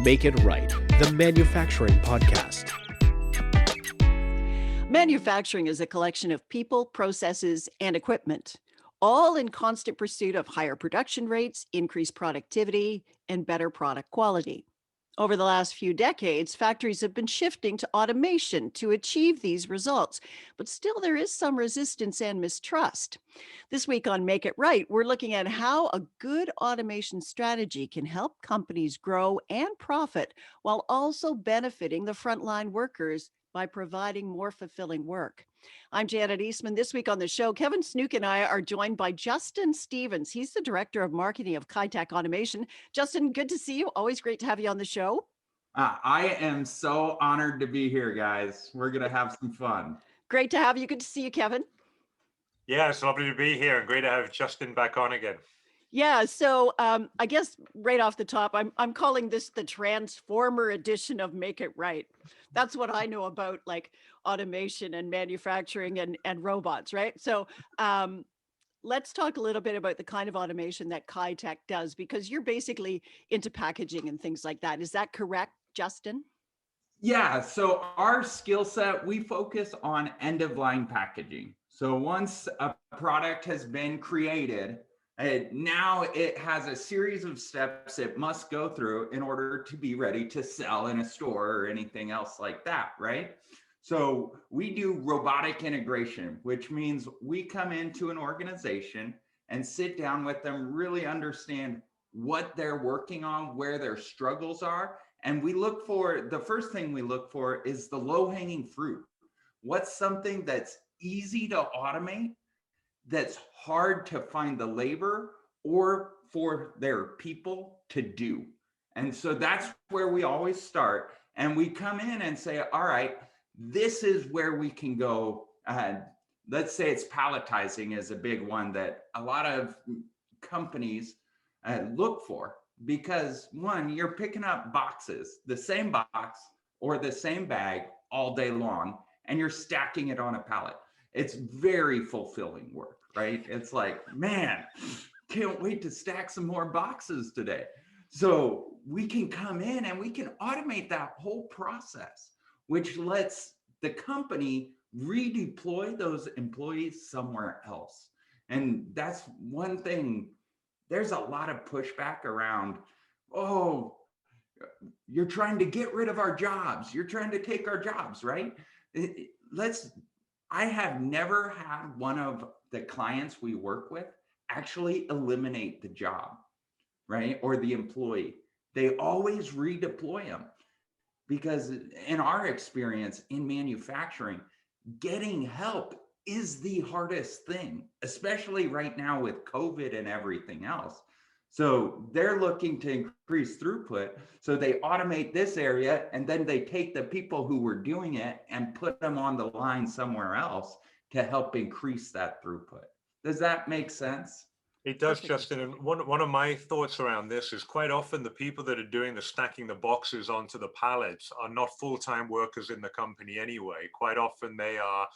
Make It Right, the manufacturing podcast. Manufacturing is a collection of people, processes, and equipment, all in constant pursuit of higher production rates, increased productivity, and better product quality. Over the last few decades, factories have been shifting to automation to achieve these results, but still there is some resistance and mistrust. This week on Make It Right, we're looking at how a good automation strategy can help companies grow and profit while also benefiting the frontline workers by providing more fulfilling work. I'm Janet Eastman. This week on the show, Kevin Snook and I are joined by Justin Stevens. He's the Director of Marketing of Kaitec Automation. Justin, good to see you. Always great to have you on the show. I am so honored to be here, guys. We're going to have some fun. Great to have you. Good to see you, Kevin. Yeah, it's lovely to be here and great to have Justin back on again. Yeah, so I guess right off the top, I'm calling this the Transformer edition of Make It Right. That's what I know about like automation and manufacturing and robots, right? So let's talk a little bit about the kind of automation that Kaitec does, because you're basically into packaging and things like that. Is that correct, Justin? Yeah, so our skill set, we focus on end-of-line packaging. So once a product has been created, now it has a series of steps it must go through in order to be ready to sell in a store or anything else like that, right? So we do robotic integration, which means we come into an organization and sit down with them, really understand what they're working on, where their struggles are. And we look for, the first thing we look for is the low-hanging fruit. What's something that's easy to automate, that's hard to find the labor or for their people to do. And so that's where we always start. And we come in and say, all right, this is where we can go. Let's say it's palletizing is a big one that a lot of companies look for, because one, you're picking up boxes, the same box or the same bag all day long, and you're stacking it on a pallet. It's very fulfilling work, right? It's like, man, can't wait to stack some more boxes today. So we can come in and we can automate that whole process, which lets the company redeploy those employees somewhere else. And that's one thing. There's a lot of pushback around, oh, you're trying to get rid of our jobs. You're trying to take our jobs, right? I have never had one of the clients we work with actually eliminate the job, right? Or the employee. They always redeploy them, because in our experience in manufacturing, getting help is the hardest thing, especially right now with COVID and everything else. So they're looking to increase throughput. So they automate this area, and then they take the people who were doing it and put them on the line somewhere else to help increase that throughput. Does that make sense? It does, Justin. And one of my thoughts around this is quite often the people that are doing the stacking the boxes onto the pallets are not full-time workers in the company anyway. Quite often they are,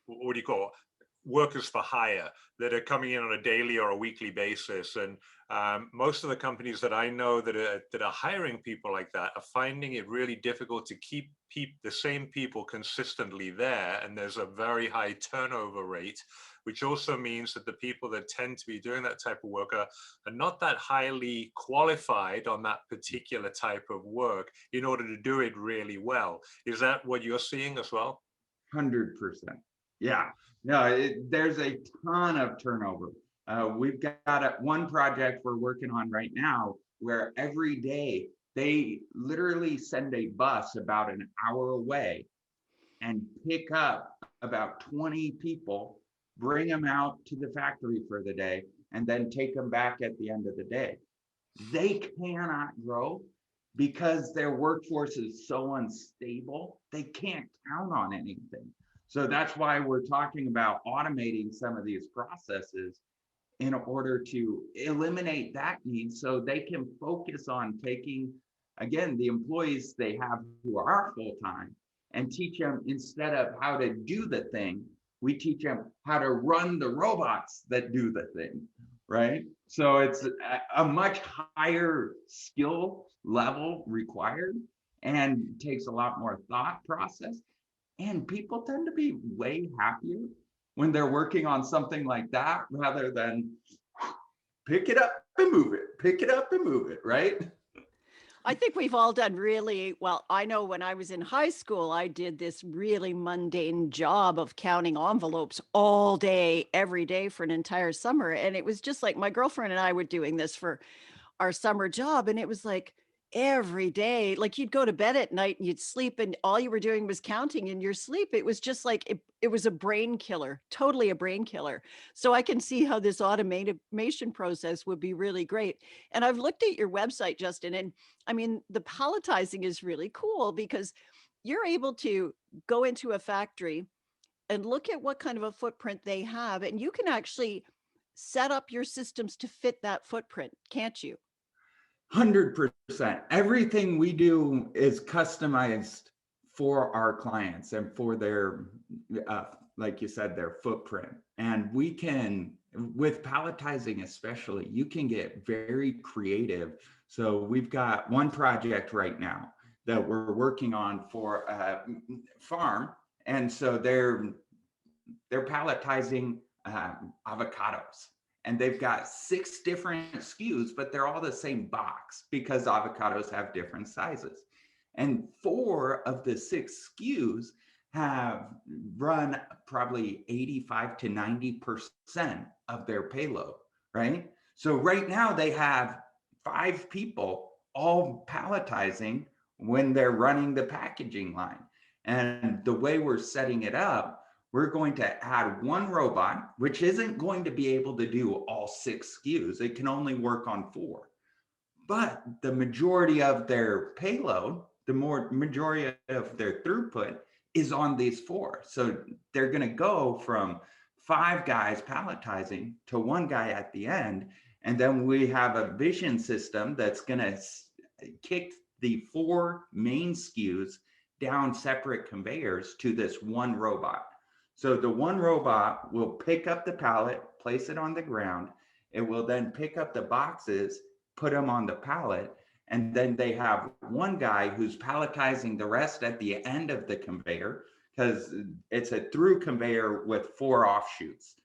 what do you call it? Workers for hire that are coming in on a daily or a weekly basis. And most of the companies that I know that are hiring people like that are finding it really difficult to keep the same people consistently there. And there's a very high turnover rate, which also means that the people that tend to be doing that type of work are not that highly qualified on that particular type of work in order to do it really well. Is that what you're seeing as well? 100%. Yeah, no, there's a ton of turnover. We've got one project we're working on right now where every day they literally send a bus about an hour away and pick up about 20 people, bring them out to the factory for the day, and then take them back at the end of the day. They cannot grow because their workforce is so unstable. They can't count on anything. So that's why we're talking about automating some of these processes in order to eliminate that need, so they can focus on taking, again, the employees they have who are full-time and teach them, instead of how to do the thing, we teach them how to run the robots that do the thing, right? So it's a much higher skill level required and takes a lot more thought process. And people tend to be way happier when they're working on something like that rather than pick it up and move it, pick it up and move it, right? I think we've all done really well. I know when I was in high school, I did this really mundane job of counting envelopes all day, every day for an entire summer. And it was just like my girlfriend and I were doing this for our summer job. And it was like every day, like you'd go to bed at night and you'd sleep, and all you were doing was counting in your sleep. It was just like it was a brain killer, totally a brain killer. So I can see how this automation process would be really great. And I've looked at your website, Justin, and I mean, the palletizing is really cool because you're able to go into a factory and look at what kind of a footprint they have, and you can actually set up your systems to fit that footprint, can't you? 100%. Everything we do is customized for our clients and for their, like you said, their footprint. And we can, with palletizing especially, you can get very creative. So we've got one project right now that we're working on for a farm. And so they're palletizing avocados. And they've got 6 different SKUs, but they're all the same box because avocados have different sizes. And 4 of the 6 SKUs have run probably 85 to 90% of their payload, right? So right now they have 5 people all palletizing when they're running the packaging line. And the way we're setting it up, we're going to add one robot, which isn't going to be able to do all 6 SKUs. It can only work on 4. But the majority of their payload, the majority of their throughput is on these 4. So they're going to go from 5 guys palletizing to 1 guy at the end. And then we have a vision system that's going to kick the 4 main SKUs down separate conveyors to this one robot. So the one robot will pick up the pallet, place it on the ground. It will then pick up the boxes, put them on the pallet, and then they have one guy who's palletizing the rest at the end of the conveyor because it's a through conveyor with 4 offshoots.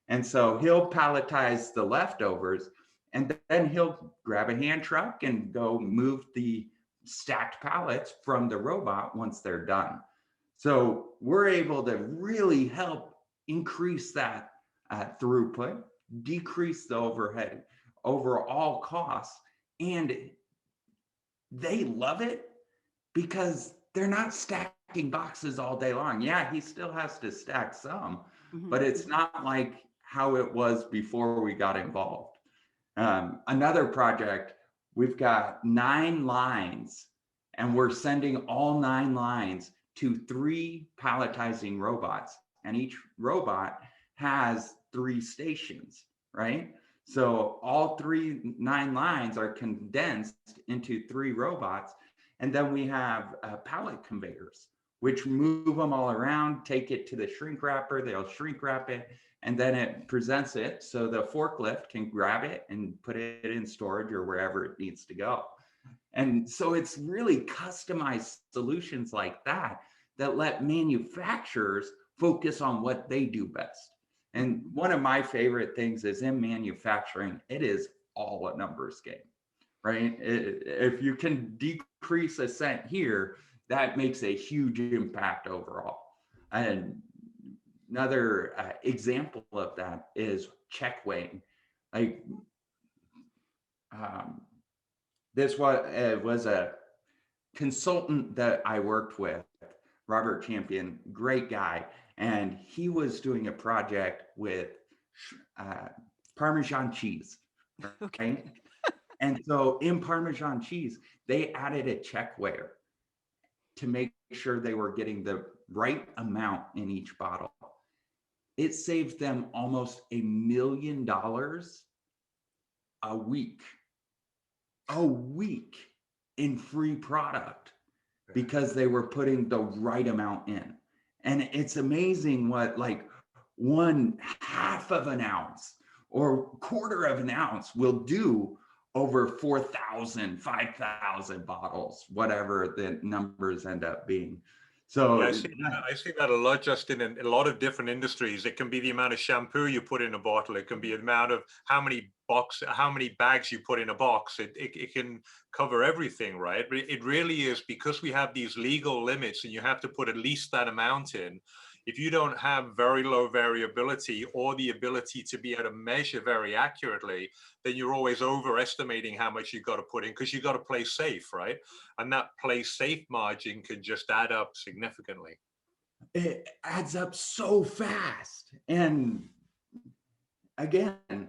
And so he'll palletize the leftovers, and then he'll grab a hand truck and go move the stacked pallets from the robot once they're done. So we're able to really help increase that throughput, decrease the overhead, overall costs, and they love it because they're not stacking boxes all day long. Yeah, he still has to stack some, but it's not like how it was before we got involved. Another project, we've got 9 lines, and we're sending all 9 lines to 3 palletizing robots, and each robot has 3 stations, right? So all 9 lines are condensed into 3 robots, and then we have pallet conveyors, which move them all around, take it to the shrink wrapper, they'll shrink wrap it, and then it presents it so the forklift can grab it and put it in storage or wherever it needs to go. And so it's really customized solutions like that that let manufacturers focus on what they do best. And one of my favorite things is in manufacturing, it is all a numbers game, right? If you can decrease a cent here, that makes a huge impact overall. And another example of that is check weighing. Like this was a consultant that I worked with, Robert Champion, great guy. And he was doing a project with Parmesan cheese, right? Okay. And so in Parmesan cheese, they added a check weigher to make sure they were getting the right amount in each bottle. It saved them almost $1 million a week in free product because they were putting the right amount in. And it's amazing what like 1/2 of an ounce or quarter of an ounce will do over 4,000, 5,000 bottles, whatever the numbers end up being. So Yeah, I see that a lot, just in a lot of different industries. It can be the amount of shampoo you put in a bottle. It can be the amount of how many bags you put in a box. It can cover everything, right? But it really is, because we have these legal limits and you have to put at least that amount in. If you don't have very low variability or the ability to be able to measure very accurately, then you're always overestimating how much you've got to put in, because you've got to play safe, right? And that play safe margin can just add up significantly. it adds up so fast. And again,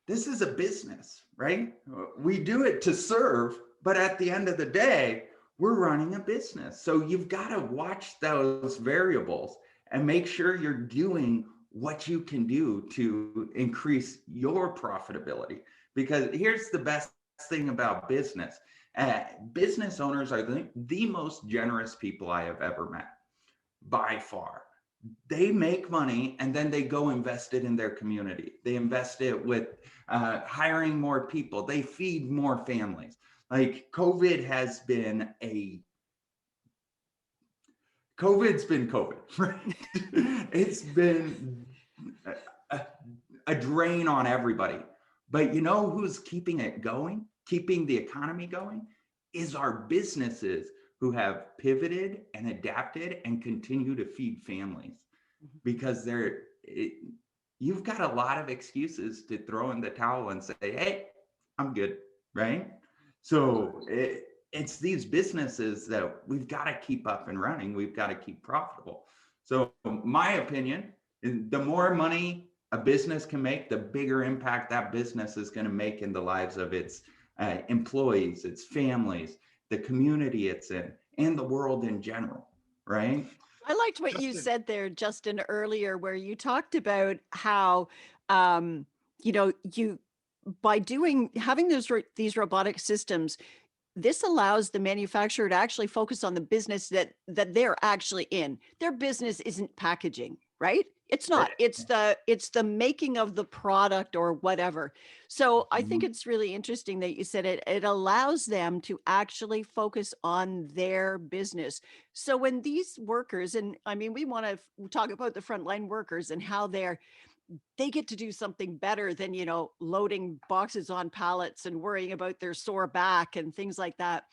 this is a business, right? We do it to serve, but at the end of the day, we're running a business. So you've got to watch those variables and make sure you're doing what you can do to increase your profitability. Because here's the best thing about business. Business owners are the most generous people I have ever met, by far. They make money and then they go invest it in their community. They invest it with hiring more people. They feed more families. Like COVID's been COVID, right? It's been a drain on everybody. But you know who's keeping it going, keeping the economy going, is our businesses who have pivoted and adapted and continue to feed families, because you've got a lot of excuses to throw in the towel and say, hey, I'm good, right? So it's these businesses that we've got to keep up and running. We've got to keep profitable. So my opinion, the more money a business can make, the bigger impact that business is going to make in the lives of its employees, its families, the community it's in, and the world in general, right? I liked what you said there, Justin, earlier, where you talked about how, you by having these robotic systems, this allows the manufacturer to actually focus on the business that they're actually in. Their business isn't packaging, right? It's not. It's the making of the product or whatever. So I think it's really interesting that you said it allows them to actually focus on their business. So when these workers, and I mean, we want to talk about the frontline workers and how they get to do something better than, loading boxes on pallets and worrying about their sore back and things like that.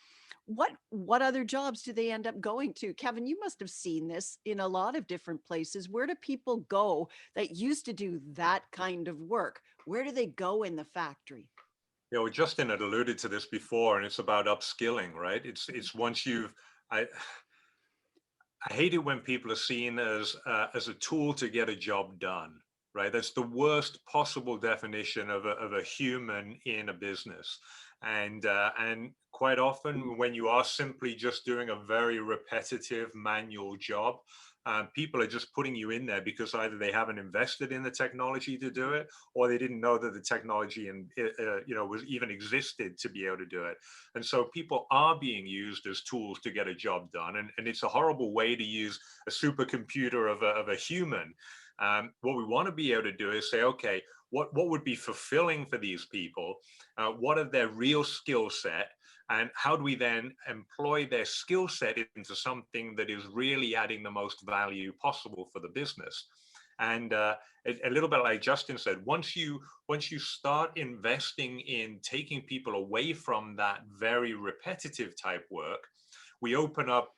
What other jobs do they end up going to? Kevin, you must have seen this in a lot of different places. Where do people go that used to do that kind of work? Where do they go in the factory? Yeah, well, Justin had alluded to this before, and it's about upskilling, right? It's once I hate it when people are seen as a tool to get a job done, right? That's the worst possible definition of a human in a business. And quite often when you are simply just doing a very repetitive manual job, people are just putting you in there because either they haven't invested in the technology to do it, or they didn't know that the technology was even existed to be able to do it. And so people are being used as tools to get a job done, and it's a horrible way to use a supercomputer of a human. What we want to be able to do is say, okay, what would be fulfilling for these people? What are their real skill set? And how do we then employ their skill set into something that is really adding the most value possible for the business? And a little bit like Justin said, once you start investing in taking people away from that very repetitive type work, we open up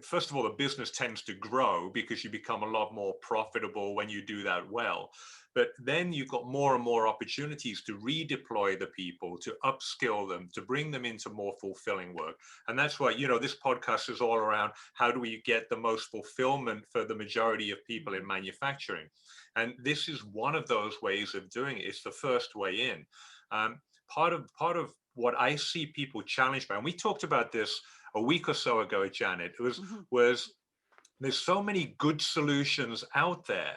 first of all, the business tends to grow because you become a lot more profitable when you do that well. But then you've got more and more opportunities to redeploy the people, to upskill them, to bring them into more fulfilling work. And that's why, this podcast is all around how do we get the most fulfillment for the majority of people in manufacturing. And this is one of those ways of doing it. It's the first way in. Part of what I see people challenged by, and we talked about this a week or so ago, Janet, was there's so many good solutions out there,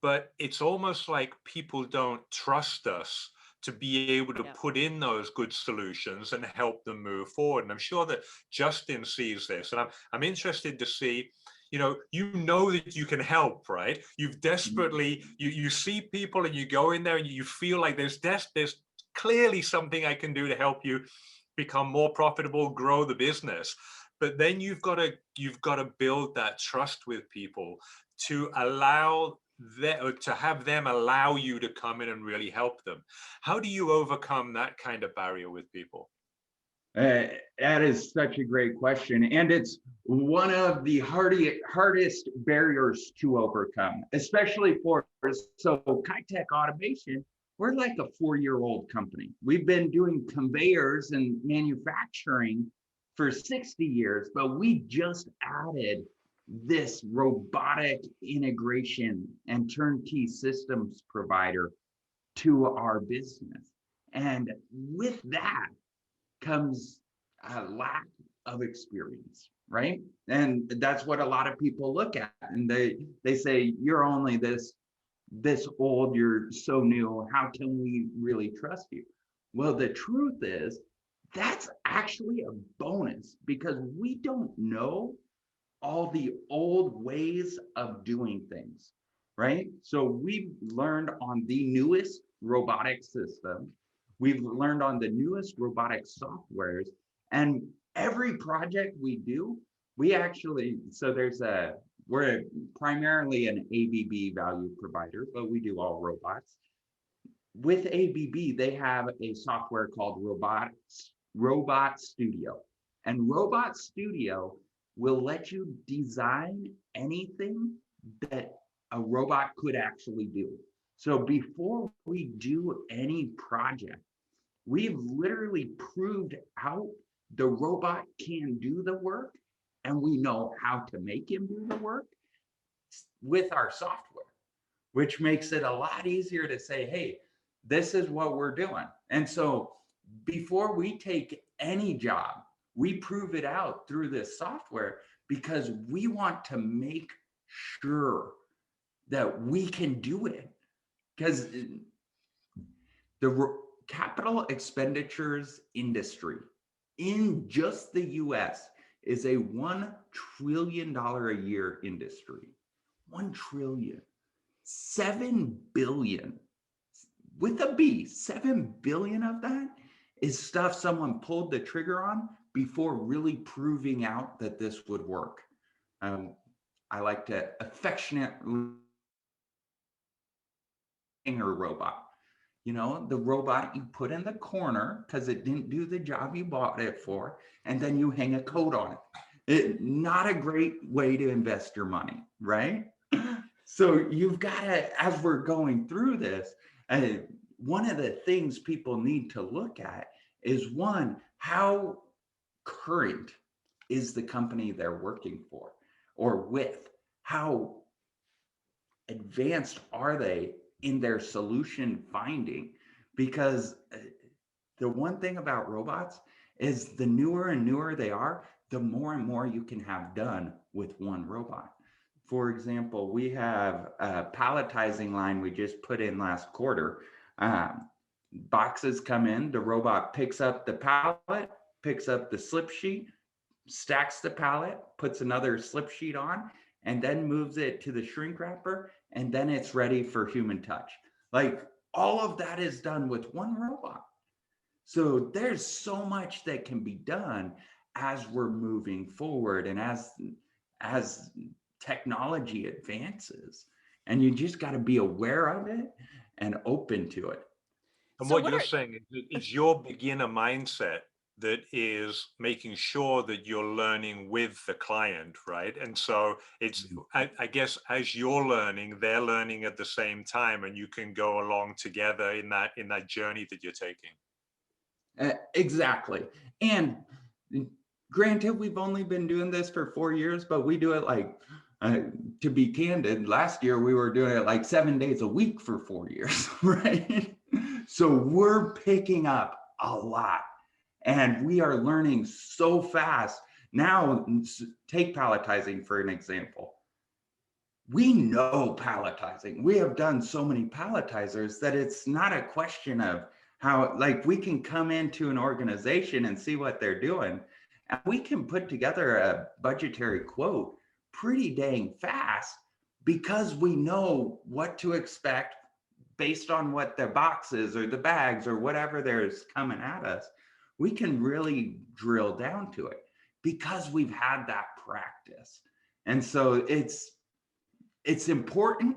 but it's almost like people don't trust us to be able to put in those good solutions and help them move forward. And I'm sure that Justin sees this, and I'm interested to see, you know that you can help, right? You've desperately, you see people and you go in there and you feel like there's clearly something I can do to help you become more profitable, grow the business. But then you've got to build that trust with people to allow to have them allow you to come in and really help them. How do you overcome that kind of barrier with people? That is such a great question. And it's one of the hardest barriers to overcome, especially for, so Kaitech Automation, we're like a 4-year-old company. We've been doing conveyors and manufacturing for 60 years, but we just added this robotic integration and turnkey systems provider to our business. And with that comes a lack of experience, right? And that's what a lot of people look at, and they say, you're only this old, you're so new, how can we really trust you? Well, the truth is that's actually a bonus, because we don't know all the old ways of doing things, right? So we've learned on the newest robotic system. We've learned on the newest robotic softwares, and every project we do, we actually, so we're primarily an ABB value provider, but we do all robots. With ABB, they have a software called Robot Studio, and Robot Studio will let you design anything that a robot could actually do. So before we do any project, we've literally proved out the robot can do the work, and we know how to make him do the work with our software, which makes it a lot easier to say, hey, this is what we're doing. And so before we take any job, we prove it out through this software, because we want to make sure that we can do it. Because the capital expenditures industry in just the US is a $1 trillion a year industry. 1 trillion. 7 billion, with a B, 7 billion of that is stuff someone pulled the trigger on before really proving out that this would work. I like to affectionately hanger robot. The robot you put in the corner because it didn't do the job you bought it for, and then you hang a coat on it. Not a great way to invest your money, right? So you've got to, as we're going through this, one of the things people need to look at is, one, how current is the company they're working for or with? How advanced are they in their solution finding? Because the one thing about robots is the newer and newer they are, the more and more you can have done with one robot. For example, we have a palletizing line we just put in last quarter. Boxes come in, the robot picks up the pallet, picks up the slip sheet, stacks the pallet, puts another slip sheet on, and then moves it to the shrink wrapper, and then it's ready for human touch. Like, all of that is done with one robot. So there's so much that can be done as we're moving forward and as technology advances, and you just got to be aware of it and open to it. And what you're saying is your beginner mindset that is making sure that you're learning with the client, right? And so it's, I guess, as you're learning, they're learning at the same time, and you can go along together in that journey that you're taking. Exactly. And granted, we've only been doing this for 4 years, but we do it like, to be candid, last year we were doing it like 7 days a week for 4 years, right? So we're picking up a lot, and we are learning so fast. Now, take palletizing for an example. We know palletizing. We have done so many palletizers that it's not a question of how, like, we can come into an organization and see what they're doing, and we can put together a budgetary quote pretty dang fast because we know what to expect based on what the boxes or the bags or whatever there's coming at us. We can really drill down to it because we've had that practice. And so it's important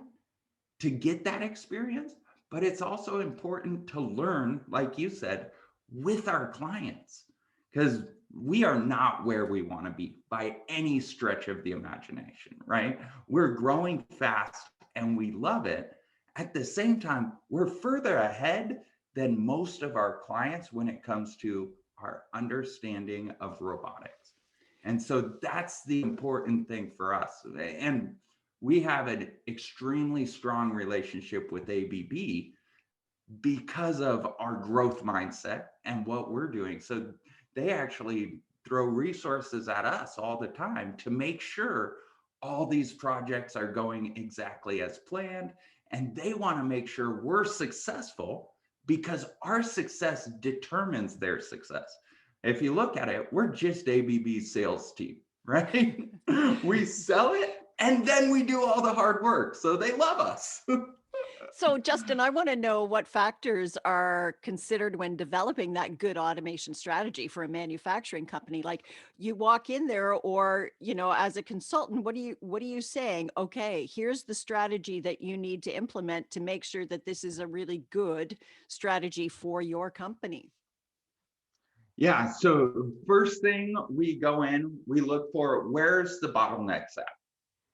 to get that experience, but it's also important to learn, like you said, with our clients, because we are not where we want to be by any stretch of the imagination, right? We're growing fast and we love it. At the same time, we're further ahead than most of our clients when it comes to our understanding of robotics. And so that's the important thing for us. And we have an extremely strong relationship with ABB because of our growth mindset and what we're doing. So they actually throw resources at us all the time to make sure all these projects are going exactly as planned. And they want to make sure we're successful because our success determines their success. If you look at it, we're just ABB's sales team, right? We sell it and then we do all the hard work. So they love us. So, Justin, I want to know what factors are considered when developing that good automation strategy for a manufacturing company. Like you walk in there, or as a consultant, what are you saying? Okay, here's the strategy that you need to implement to make sure that this is a really good strategy for your company. Yeah. So first thing we go in, we look for where's the bottlenecks at,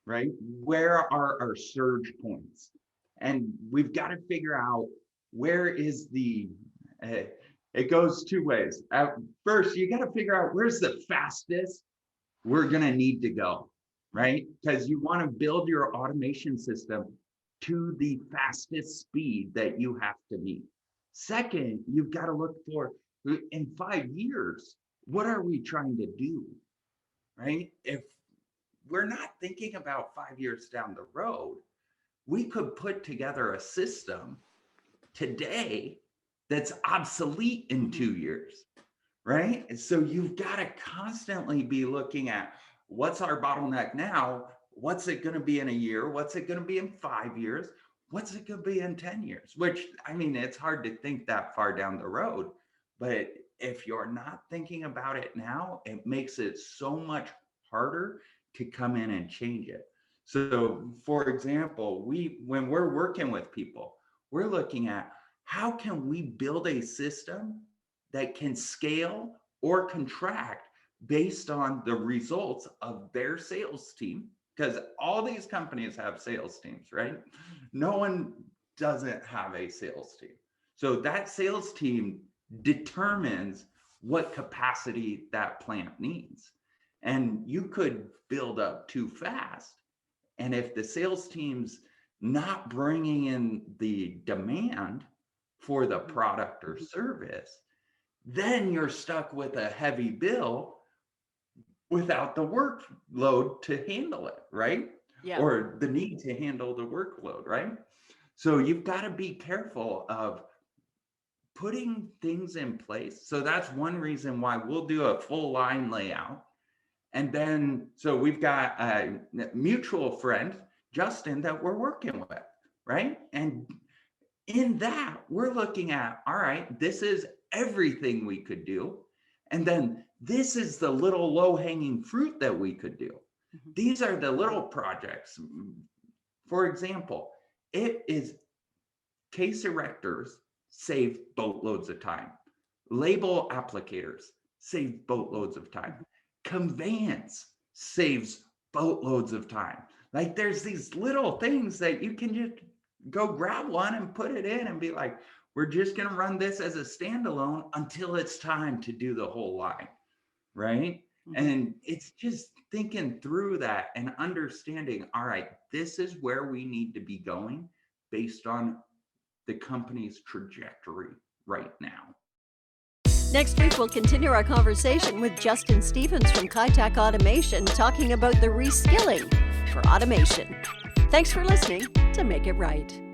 right? Where are our surge points? And we've got to figure out where is it goes two ways. First, you got to figure out where's the fastest we're going to need to go, right? Because you want to build your automation system to the fastest speed that you have to meet. Second, you've got to look for, in 5 years, what are we trying to do, right? If we're not thinking about 5 years down the road, we could put together a system today that's obsolete in 2 years, right? And so you've got to constantly be looking at what's our bottleneck now? What's it going to be in a year? What's it going to be in 5 years? What's it going to be in 10 years? Which, I mean, it's hard to think that far down the road, but if you're not thinking about it now, it makes it so much harder to come in and change it. So for example, when we're working with people, we're looking at how can we build a system that can scale or contract based on the results of their sales team, because all these companies have sales teams, right? No one doesn't have a sales team. So that sales team determines what capacity that plant needs. And you could build up too fast. And if the sales team's not bringing in the demand for the product or service, then you're stuck with a heavy bill without the workload to handle it, right? Yeah. Or the need to handle the workload, right? So you've got to be careful of putting things in place. So that's one reason why we'll do a full line layout. And then, so we've got a mutual friend, Justin, that we're working with, right? And in that, we're looking at, all right, this is everything we could do. And then this is the little low-hanging fruit that we could do. Mm-hmm. These are the little projects. For example, it is case erectors save boatloads of time. Label applicators save boatloads of time. Conveyance saves boatloads of time. Like there's these little things that you can just go grab one and put it in and be like, we're just going to run this as a standalone until it's time to do the whole line, right? Mm-hmm. And it's just thinking through that and understanding, all right, this is where we need to be going based on the company's trajectory right now. Next week, we'll continue our conversation with Justin Stevens from Kaitec Automation, talking about the reskilling for automation. Thanks for listening to Make It Right.